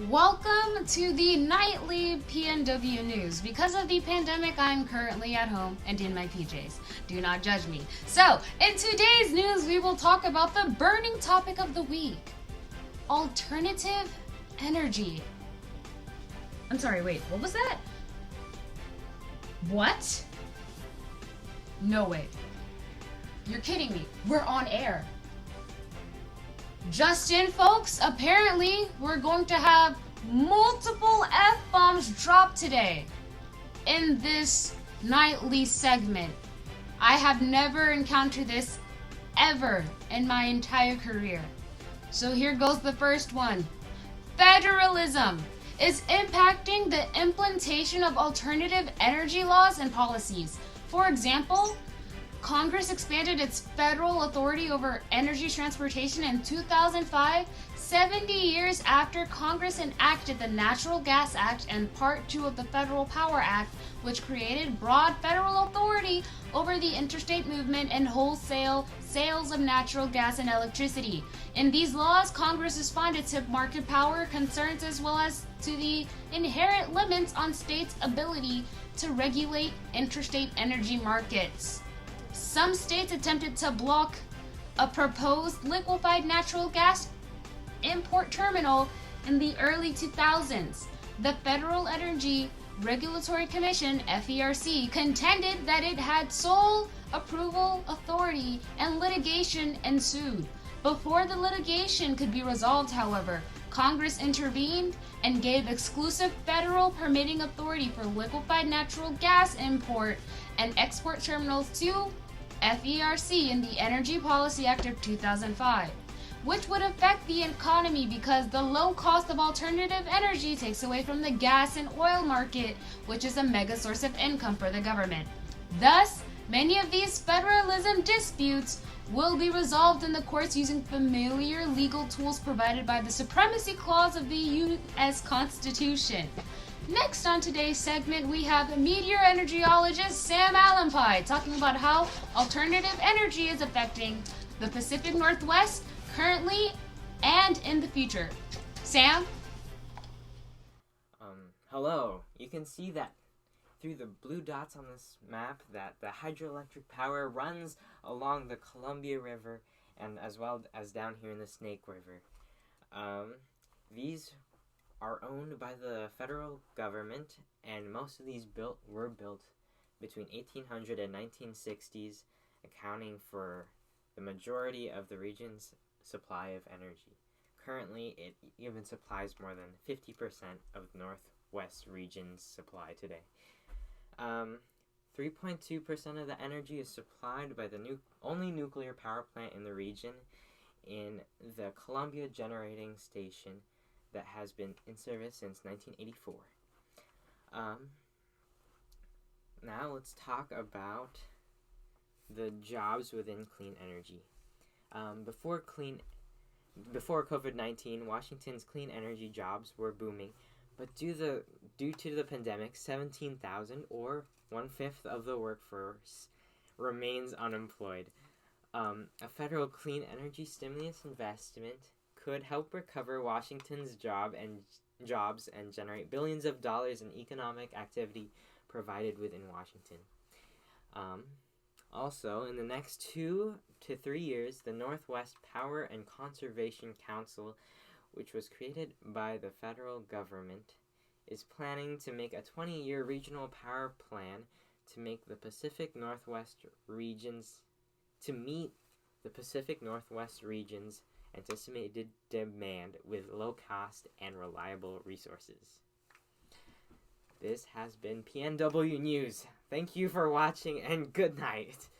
Welcome to the nightly PNW news. Because of the pandemic, I'm currently at home and in my PJs. Do not judge me. So, in today's news, we will talk about the burning topic of the week: alternative energy. I'm sorry, wait, what was that? What? No way. You're kidding me. We're on air. Just in, folks, apparently we're going to have multiple F-bombs dropped today in this nightly segment. I have never encountered this ever in my entire career. So here goes the first one. Federalism is impacting the implementation of alternative energy laws and policies. For example, Congress expanded its federal authority over energy transportation in 2005, 70 years after Congress enacted the Natural Gas Act and Part 2 of the Federal Power Act, which created broad federal authority over the interstate movement and wholesale sales of natural gas and electricity. In these laws, Congress responded to market power concerns as well as to the inherent limits on states' ability to regulate interstate energy markets. Some states attempted to block a proposed liquefied natural gas import terminal in the early 2000s. The Federal Energy Regulatory Commission, FERC, contended that it had sole approval authority and litigation ensued. Before the litigation could be resolved, however, Congress intervened and gave exclusive federal permitting authority for liquefied natural gas import and export terminals to FERC in the Energy Policy Act of 2005, which would affect the economy because the low cost of alternative energy takes away from the gas and oil market, which is a mega source of income for the government. Thus, many of these federalism disputes will be resolved in the courts using familiar legal tools provided by the Supremacy Clause of the U.S. Constitution. Next on today's segment, we have meteorologist Sam Allenpie talking about how alternative energy is affecting the Pacific Northwest currently and in the future. Sam? Hello. You can see that through the blue dots on this map that the hydroelectric power runs along the Columbia River and as well as down here in the Snake River. These are owned by the federal government, and most of these were built between 1800 and 1960s, accounting for the majority of the region's supply of energy. Currently, it even supplies more than 50% of the Northwest region's supply today. 3.2% of the energy is supplied by the only nuclear power plant in the region in the Columbia Generating Station that has been in service since 1984. Now let's talk about the jobs within clean energy. Before COVID-19, Washington's clean energy jobs were booming, but due to the pandemic, 17,000 or 1/5 of the workforce remains unemployed. A federal clean energy stimulus investment could help recover Washington's jobs and generate billions of dollars in economic activity provided within Washington. Also, in the next 2 to 3 years, the Northwest Power and Conservation Council, which was created by the federal government, is planning to make a 20-year regional power plan to meet the Pacific Northwest region's anticipated demand with low cost and reliable resources. This has been PNW News. Thank you for watching and good night.